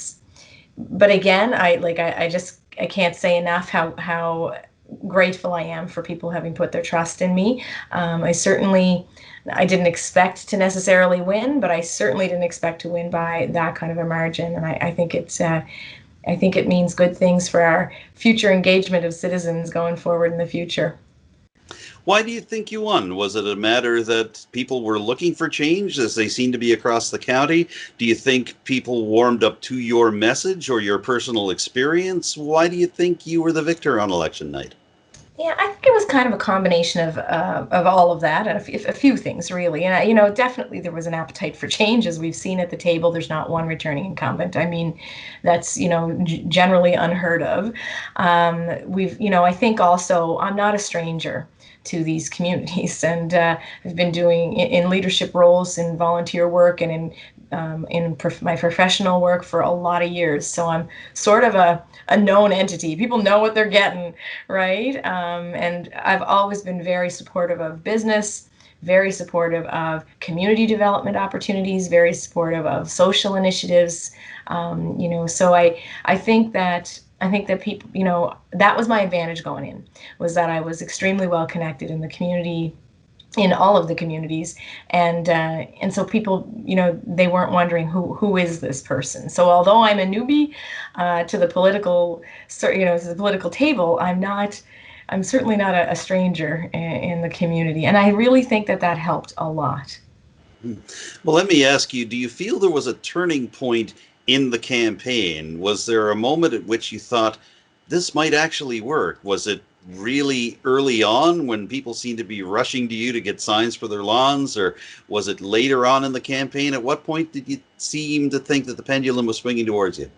but again, I can't say enough how grateful I am for people having put their trust in me. I didn't expect to necessarily win, but I certainly didn't expect to win by that kind of a margin. And I think I think it means good things for our future engagement of citizens going forward in the future. Why do you think you won? Was it a matter that people were looking for change, as they seem to be across the county? Do you think people warmed up to your message or your personal experience? Why do you think you were the victor on election night? Yeah, I think it was kind of a combination of all of that and a few things really. And definitely there was an appetite for change, as we've seen at the table. There's not one returning incumbent. I mean, that's generally unheard of. I think also I'm not a stranger to these communities, and I've been doing in leadership roles, in volunteer work, and my professional work for a lot of years. So I'm sort of a known entity. People know what they're getting, right? And I've always been very supportive of business, very supportive of community development opportunities, very supportive of social initiatives. So I think that people, that was my advantage going in, was that I was extremely well connected in the community, in all of the communities, and so people, they weren't wondering who is this person. So although I'm a newbie to the political, to the political table, I'm certainly not a stranger in the community, and I really think that helped a lot. Well, let me ask you, do you feel there was a turning point in the campaign? Was there a moment at which you thought this might actually work? Was it really early on when people seemed to be rushing to you to get signs for their lawns, or was it later on in the campaign? At what point did you seem to think that the pendulum was swinging towards you?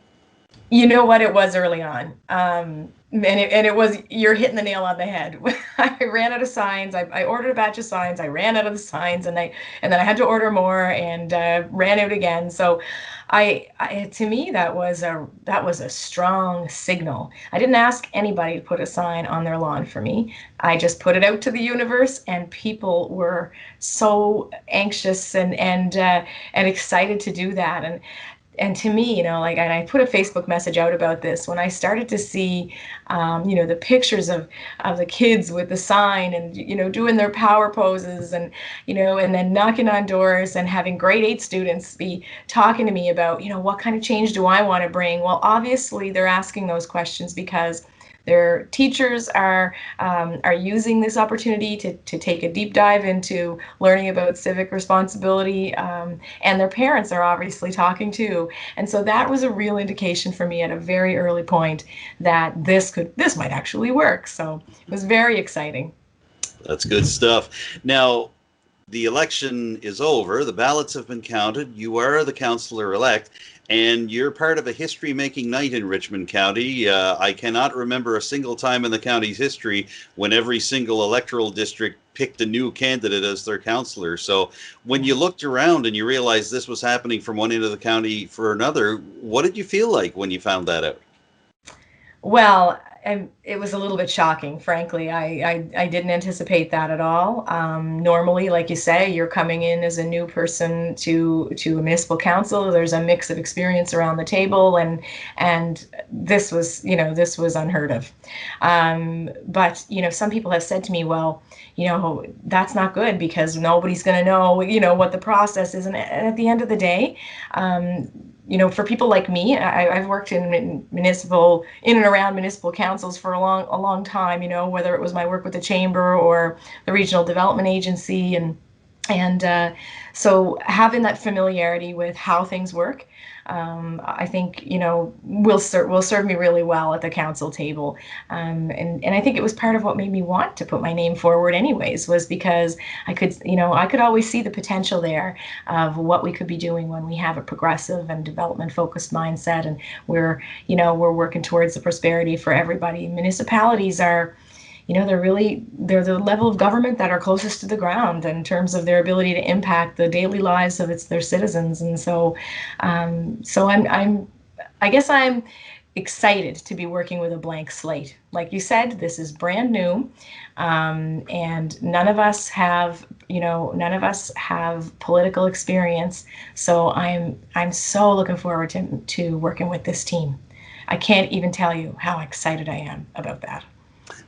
You know what? It was early on. And it was, you're hitting the nail on the head. I ran out of signs. I ordered a batch of signs. I ran out of the signs, and then I had to order more, and ran out again. So to me, that was a strong signal. I didn't ask anybody to put a sign on their lawn for me. I just put it out to the universe, and people were so anxious and excited to do that. And to me, and I put a Facebook message out about this, when I started to see, the pictures of the kids with the sign and, doing their power poses and, and then knocking on doors and having grade 8 students be talking to me about, what kind of change do I want to bring? Well, obviously they're asking those questions because their teachers are using this opportunity to take a deep dive into learning about civic responsibility, and their parents are obviously talking too. And so that was a real indication for me at a very early point that this might actually work. So it was very exciting. That's good stuff. Now, the election is over. The ballots have been counted. You are the councillor-elect, and you're part of a history-making night in Richmond County. I cannot remember a single time in the county's history when every single electoral district picked a new candidate as their councillor. So when you looked around and you realized this was happening from one end of the county for another, what did you feel like when you found that out? Well, it was a little bit shocking, frankly. I didn't anticipate that at all. Normally, like you say, you're coming in as a new person to a municipal council. There's a mix of experience around the table, and this was unheard of. But some people have said to me, well, that's not good because nobody's going to know, what the process is. And at the end of the day, for people like me, I've worked in and around municipal councils for a long time, whether it was my work with the chamber or the regional development agency, and so having that familiarity with how things work, I think will serve me really well at the council table, and I think it was part of what made me want to put my name forward anyways, was because I could always see the potential there of what we could be doing when we have a progressive and development focused mindset, and we're working towards the prosperity for everybody. Municipalities are, they're the level of government that are closest to the ground in terms of their ability to impact the daily lives of their citizens. And so I guess I'm excited to be working with a blank slate. Like you said, this is brand new, and none of us have political experience. So I'm so looking forward to working with this team. I can't even tell you how excited I am about that.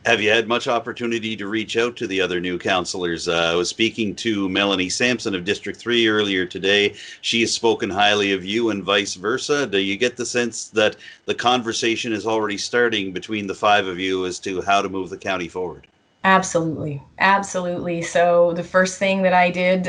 Have you had much opportunity to reach out to the other new councillors? I was speaking to Melanie Sampson of District 3 earlier today. She has spoken highly of you and vice versa. Do you get the sense that the conversation is already starting between the five of you as to how to move the county forward? Absolutely. Absolutely. So the first thing that I did,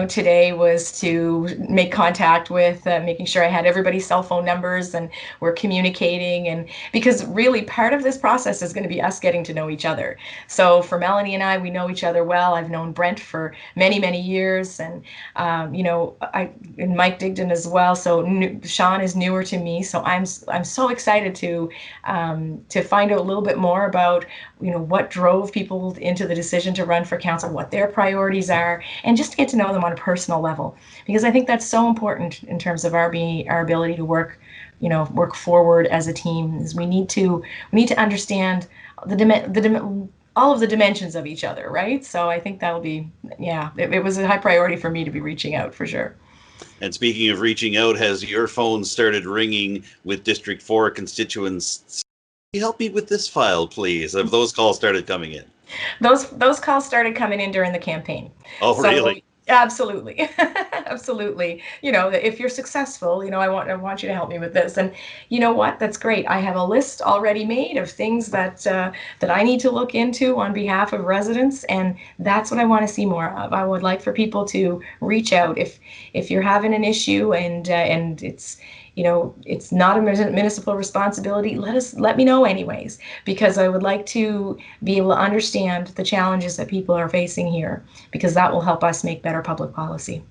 today was to make contact with making sure I had everybody's cell phone numbers and we're communicating. And because really part of this process is going to be us getting to know each other. So for Melanie and I, we know each other well. I've known Brent for many, many years, and and Mike Diggdon as well. So Shawn is newer to me. So I'm so excited to find out a little bit more about what drove people into the decision to run for council, what their priorities are, and just to get to know them on a personal level, because I think that's so important in terms of our ability to work forward as a team. Is we need to understand all of the dimensions of each other, right? So I think that'll be, it was a high priority for me to be reaching out for sure. And speaking of reaching out, has your phone started ringing with District 4 constituents? Can you help me with this file, please? Have those calls started coming in? Those calls started coming in during the campaign. Oh, So, really? absolutely. Absolutely. If you're successful, I want you to help me with this. And you know what? That's great. I have a list already made of things that I need to look into on behalf of residents, and that's what I want to see more of. I would like for people to reach out if you're having an issue and it's not a municipal responsibility. Let me know anyways, because I would like to be able to understand the challenges that people are facing here, because that will help us make better public policy.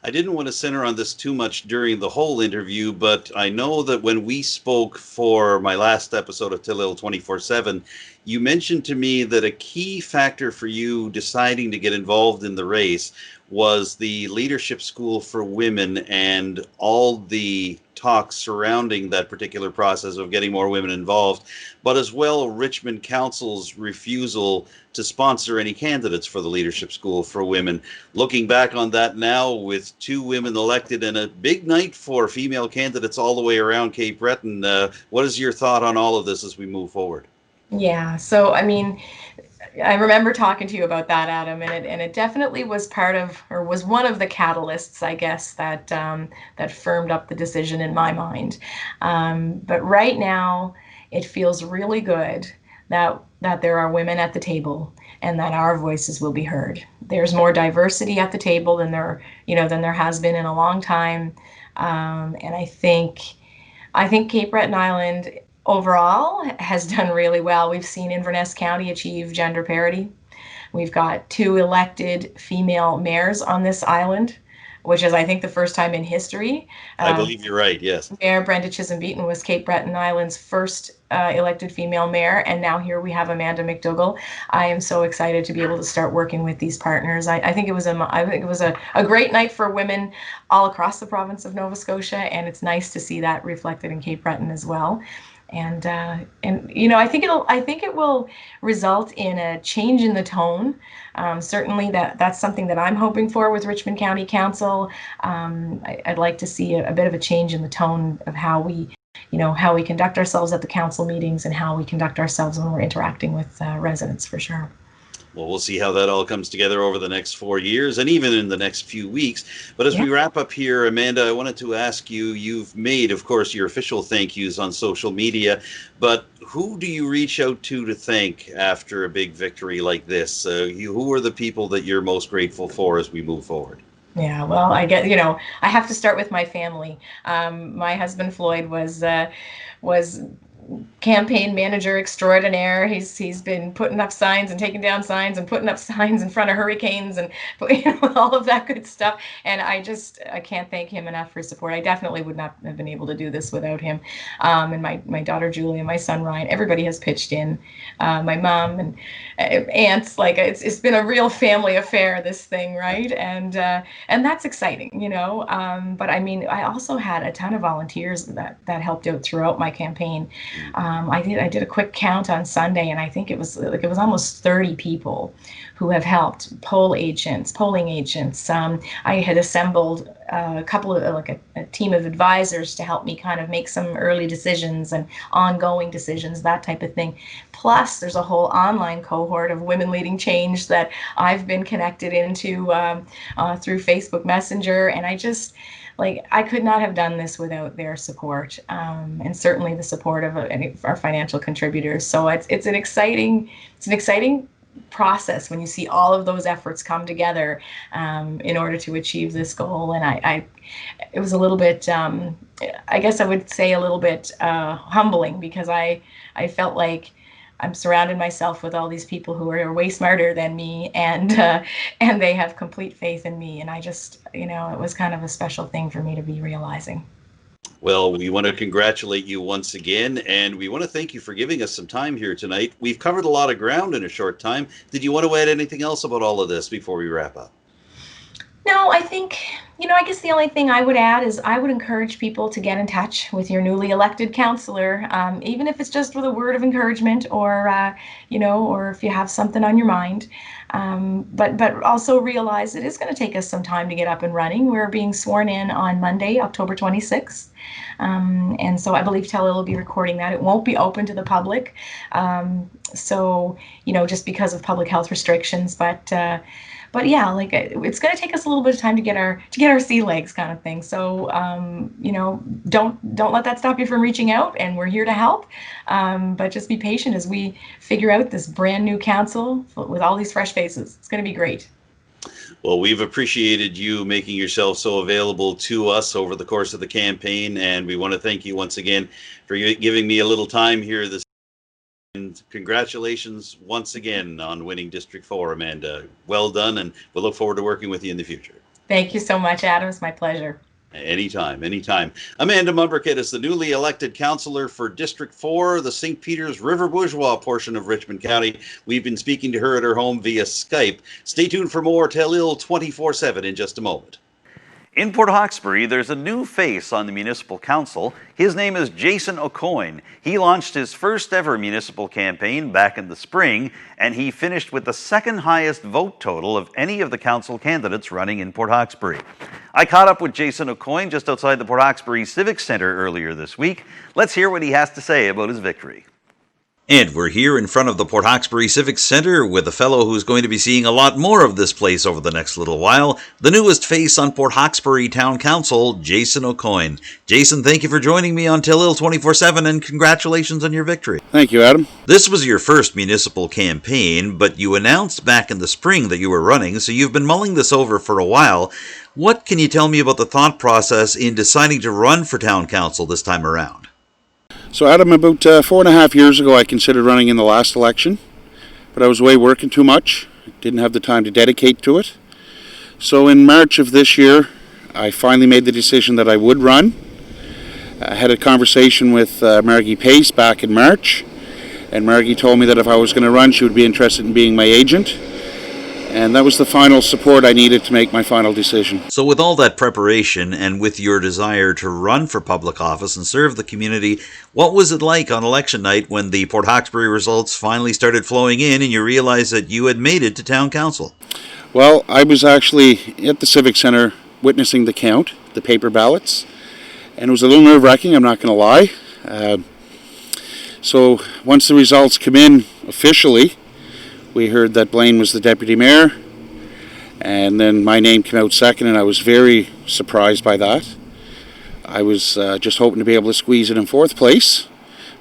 I didn't want to center on this too much during the whole interview, but I know that when we spoke for my last episode of Telile 24/7, you mentioned to me that a key factor for you deciding to get involved in the race was the Leadership School for Women and all the talk surrounding that particular process of getting more women involved, but as well Richmond Council's refusal to sponsor any candidates for the Leadership School for Women. Looking back on that now with 2 women elected and a big night for female candidates all the way around Cape Breton, what is your thought on all of this as we move forward? Yeah, so I remember talking to you about that, Adam, and it definitely was was one of the catalysts, I guess, that firmed up the decision in my mind. But right now, it feels really good that there are women at the table and that our voices will be heard. There's more diversity at the table than there has been in a long time, and I think Cape Breton Island overall has done really well. We've seen Inverness County achieve gender parity. We've got 2 elected female mayors on this island, which is, I think, the first time in history. I believe you're right, yes. Mayor Brenda Chisholm-Beaton was Cape Breton Island's first elected female mayor, and now here we have Amanda McDougall. I am so excited to be able to start working with these partners. I think it was a great night for women all across the province of Nova Scotia, and it's nice to see that reflected in Cape Breton as well. And I think it will result in a change in the tone. Certainly that's something that I'm hoping for with Richmond County Council. I'd like to see a bit of a change in the tone of how we conduct ourselves at the council meetings and how we conduct ourselves when we're interacting with residents, for sure. Well, we'll see how that all comes together over the next 4 years and even in the next few weeks. But as we wrap up here, Amanda, I wanted to ask you, you've made, of course, your official thank yous on social media, but who do you reach out to thank after a big victory like this? Who are the people that you're most grateful for as we move forward? Yeah, well, I have to start with my family. My husband Floyd was campaign manager extraordinaire. He's been putting up signs and taking down signs and putting up signs in front of hurricanes and all of that good stuff. And I can't thank him enough for his support. I definitely would not have been able to do this without him. And my daughter Julie and my son Ryan, everybody has pitched in. My mom and aunts, it's been a real family affair, this thing, right? And that's exciting, But I also had a ton of volunteers that helped out throughout my campaign. I did a quick count on Sunday, and I think it was almost 30 people who have helped. Polling agents. I had assembled a couple of like a team of advisors to help me kind of make some early decisions and ongoing decisions, that type of thing. Plus, there's a whole online cohort of women leading change that I've been connected into through Facebook Messenger, and I could not have done this without their support, and certainly the support of our financial contributors. So it's an exciting process when you see all of those efforts come together in order to achieve this goal. And it was a little bit, I guess I would say a little bit humbling, because I felt like I'm surrounded myself with all these people who are way smarter than me, and they have complete faith in me. And I just, it was kind of a special thing for me to be realizing. Well, we want to congratulate you once again, and we want to thank you for giving us some time here tonight. We've covered a lot of ground in a short time. Did you want to add anything else about all of this before we wrap up? No, I think, I guess the only thing I would add is I would encourage people to get in touch with your newly elected councillor, even if it's just with a word of encouragement, or, or if you have something on your mind. But also realize it is going to take us some time to get up and running. We're being sworn in on Monday, October 26th. And so I believe Telile will be recording that. It won't be open to the public. So, just because of public health restrictions, but yeah, it's going to take us a little bit of time to get our sea legs, kind of thing. So, don't let that stop you from reaching out, and we're here to help. But just be patient as we figure out this brand new council with all these fresh faces. It's going to be great. Well, we've appreciated you making yourself so available to us over the course of the campaign, and we want to thank you once again for giving me a little time here this. And congratulations once again on winning District 4, Amanda. Well done, and we'll look forward to working with you in the future. Thank you so much, Adam. It's my pleasure. Anytime, anytime. Amanda Mombourquette is the newly elected councillor for District 4, the St. Peters River Bourgeois portion of Richmond County. We've been speaking to her at her home via Skype. Stay tuned for more Telile 24/7 in just a moment. In Port Hawkesbury, there's a new face on the Municipal Council. His name is Jason Aucoin. He launched his first ever municipal campaign back in the spring, and he finished with the second highest vote total of any of the council candidates running in Port Hawkesbury. I caught up with Jason Aucoin just outside the Port Hawkesbury Civic Centre earlier this week. Let's hear what he has to say about his victory. And we're here in front of the Port Hawkesbury Civic Centre with a fellow who's going to be seeing a lot more of this place over the next little while, the newest face on Port Hawkesbury Town Council, Jason Aucoin. Jason, thank you for joining me on Telile 24/7, and congratulations on your victory. Thank you, Adam. This was your first municipal campaign, but you announced back in the spring that you were running, so you've been mulling this over for a while. What can you tell me about the thought process in deciding to run for Town Council this time around? So, Adam, about 4.5 years ago, I considered running in the last election, but I was away working too much. Didn't have the time to dedicate to it. So in March of this year, I finally made the decision that I would run. I had a conversation with Margie Pace back in March, and Margie told me that if I was going to run, she would be interested in being my agent. And that was the final support I needed to make my final decision. So with all that preparation and with your desire to run for public office and serve the community, what was it like on election night when the Port Hawkesbury results finally started flowing in and you realized that you had made it to Town Council? Well, I was actually at the Civic Centre witnessing the count, the paper ballots, and it was a little nerve-wracking, I'm not going to lie. So once the results come in officially, we heard that Blaine was the deputy mayor, and then my name came out second, and I was very surprised by that. I was just hoping to be able to squeeze it in fourth place,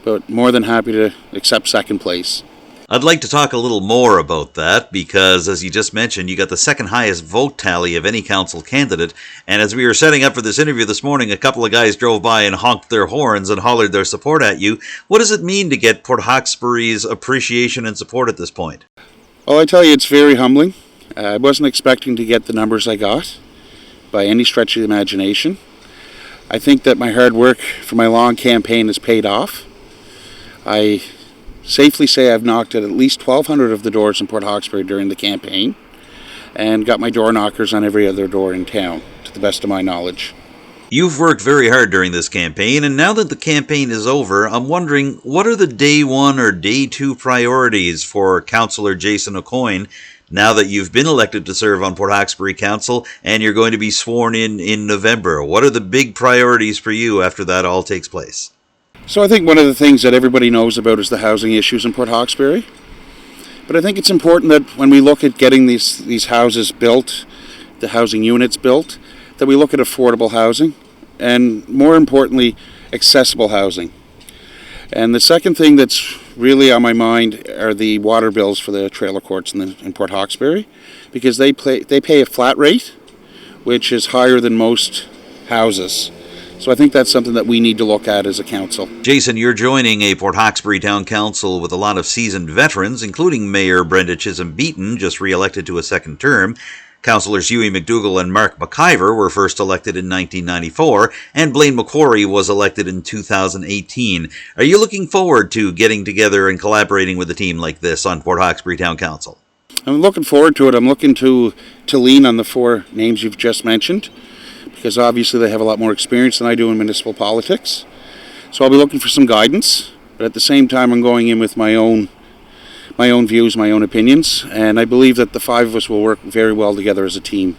but more than happy to accept second place. I'd like to talk a little more about that because, as you just mentioned, you got the second highest vote tally of any council candidate, and as we were setting up for this interview this morning, a couple of guys drove by and honked their horns and hollered their support at you. What does it mean to get Port Hawkesbury's appreciation and support at this point? Well, I tell you, it's very humbling. I wasn't expecting to get the numbers I got by any stretch of the imagination. I think that my hard work for my long campaign has paid off. I safely say I've knocked at least 1,200 of the doors in Port Hawkesbury during the campaign and got my door knockers on every other door in town, to the best of my knowledge. You've worked very hard during this campaign, and now that the campaign is over, I'm wondering, what are the day one or day two priorities for Councillor Jason Aucoin now that you've been elected to serve on Port Hawkesbury Council and you're going to be sworn in November? What are the big priorities for you after that all takes place? So I think one of the things that everybody knows about is the housing issues in Port Hawkesbury. But I think it's important that when we look at getting these houses built, the housing units built, that we look at affordable housing and, more importantly, accessible housing. And the second thing that's really on my mind are the water bills for the trailer courts in Port Hawkesbury, because they pay a flat rate, which is higher than most houses. So I think that's something that we need to look at as a council. Jason, you're joining a Port Hawkesbury Town Council with a lot of seasoned veterans, including Mayor Brenda Chisholm-Beaton, just re-elected to a second term. Councillors Huey McDougall and Mark McIver were first elected in 1994, and Blaine McQuarrie was elected in 2018. Are you looking forward to getting together and collaborating with a team like this on Port Hawkesbury Town Council? I'm looking forward to it. I'm looking to lean on the four names you've just mentioned, because obviously they have a lot more experience than I do in municipal politics. So I'll be looking for some guidance, but at the same time I'm going in with my own views, my own opinions, and I believe that the five of us will work very well together as a team.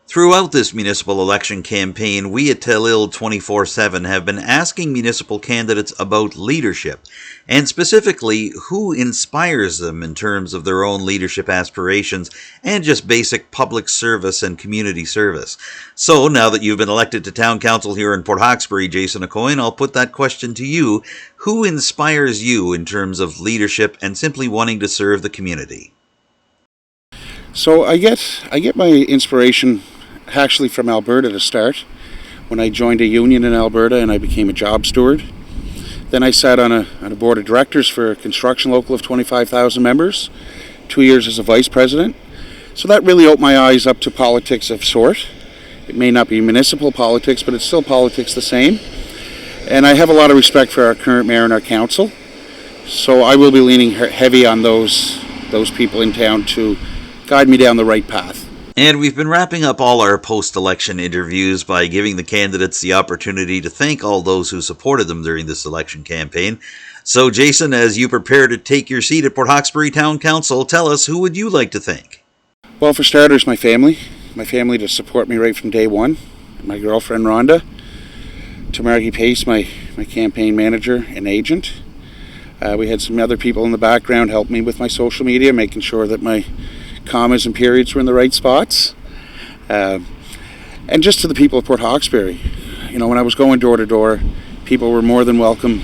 Throughout this municipal election campaign, we at Telile 24/7 have been asking municipal candidates about leadership, and specifically who inspires them in terms of their own leadership aspirations and just basic public service and community service. So now that you've been elected to town council here in Port Hawkesbury, Jason Aucoin, I'll put that question to you. Who inspires you in terms of leadership and simply wanting to serve the community? So I get my inspiration actually from Alberta to start. When I joined a union in Alberta and I became a job steward. Then I sat on a board of directors for a construction local of 25,000 members, 2 years as a vice president. So that really opened my eyes up to politics of sort. It may not be municipal politics, but it's still politics the same. And I have a lot of respect for our current mayor and our council. So I will be leaning heavy on those people in town to guide me down the right path. And we've been wrapping up all our post-election interviews by giving the candidates the opportunity to thank all those who supported them during this election campaign. So, Jason, as you prepare to take your seat at Port Hawkesbury Town Council, tell us, who would you like to thank? Well, for starters, my family to support me right from day one. My girlfriend, Rhonda. To Margie Pace, my campaign manager and agent. We had some other people in the background help me with my social media, making sure that my commas and periods were in the right spots. And just to the people of Port Hawkesbury, when I was going door to door, people were more than welcome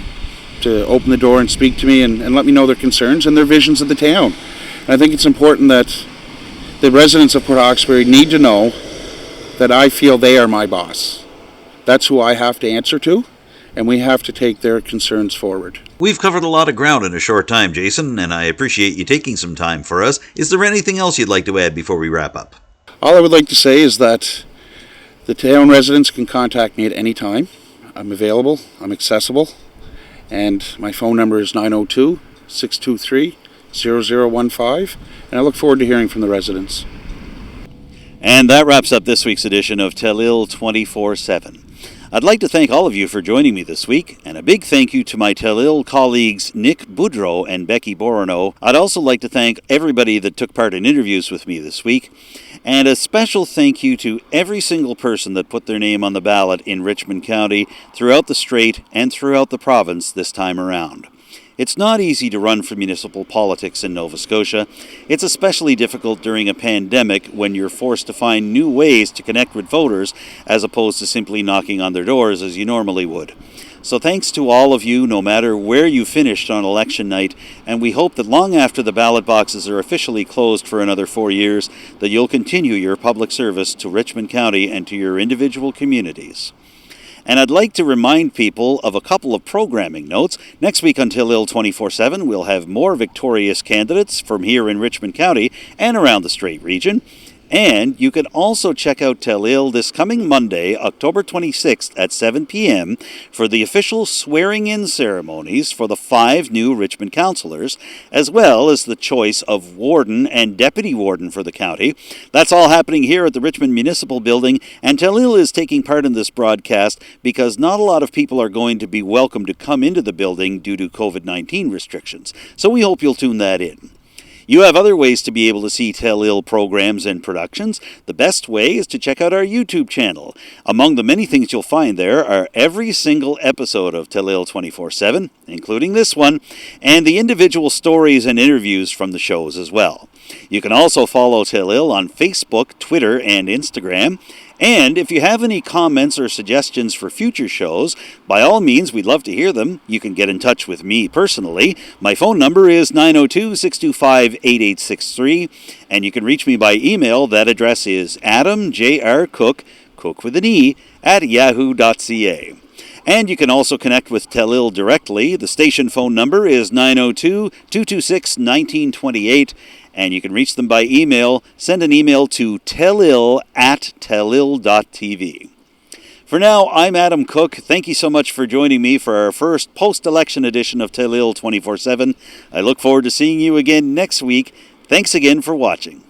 to open the door and speak to me and let me know their concerns and their visions of the town. And I think it's important that the residents of Port Hawkesbury need to know that I feel they are my boss. That's who I have to answer to, and we have to take their concerns forward. We've covered a lot of ground in a short time, Jason, and I appreciate you taking some time for us. Is there anything else you'd like to add before we wrap up? All I would like to say is that the town residents can contact me at any time. I'm available, I'm accessible, and my phone number is 902-623-0015, and I look forward to hearing from the residents. And that wraps up this week's edition of Telile 24/7. I'd like to thank all of you for joining me this week, and a big thank you to my Telile colleagues Nick Boudreau and Becky Boroneau. I'd also like to thank everybody that took part in interviews with me this week, and a special thank you to every single person that put their name on the ballot in Richmond County, throughout the Strait, and throughout the province this time around. It's not easy to run for municipal politics in Nova Scotia. It's especially difficult during a pandemic when you're forced to find new ways to connect with voters as opposed to simply knocking on their doors as you normally would. So thanks to all of you, no matter where you finished on election night, and we hope that long after the ballot boxes are officially closed for another 4 years, that you'll continue your public service to Richmond County and to your individual communities. And I'd like to remind people of a couple of programming notes. Next week on Telile 24/7, we'll have more victorious candidates from here in Richmond County and around the Strait region. And you can also check out Telile this coming Monday, October 26th at 7 p.m. for the official swearing-in ceremonies for the 5 new Richmond councilors, as well as the choice of warden and deputy warden for the county. That's all happening here at the Richmond Municipal Building, and Telile is taking part in this broadcast because not a lot of people are going to be welcome to come into the building due to COVID-19 restrictions. So we hope you'll tune that in. You have other ways to be able to see Telile programs and productions. The best way is to check out our YouTube channel. Among the many things you'll find there are every single episode of Telile 24/7, including this one, and the individual stories and interviews from the shows as well. You can also follow Telile on Facebook, Twitter, and Instagram. And if you have any comments or suggestions for future shows, by all means, we'd love to hear them. You can get in touch with me personally. My phone number is 902-625-8863, and you can reach me by email. That address is adamjrcook, Cook with an E, at yahoo.ca. And you can also connect with Telile directly. The station phone number is 902-226-1928. And you can reach them by email. Send an email to telile@telile.tv. For now, I'm Adam Cooke. Thank you so much for joining me for our first post-election edition of Telile 24/7. I look forward to seeing you again next week. Thanks again for watching.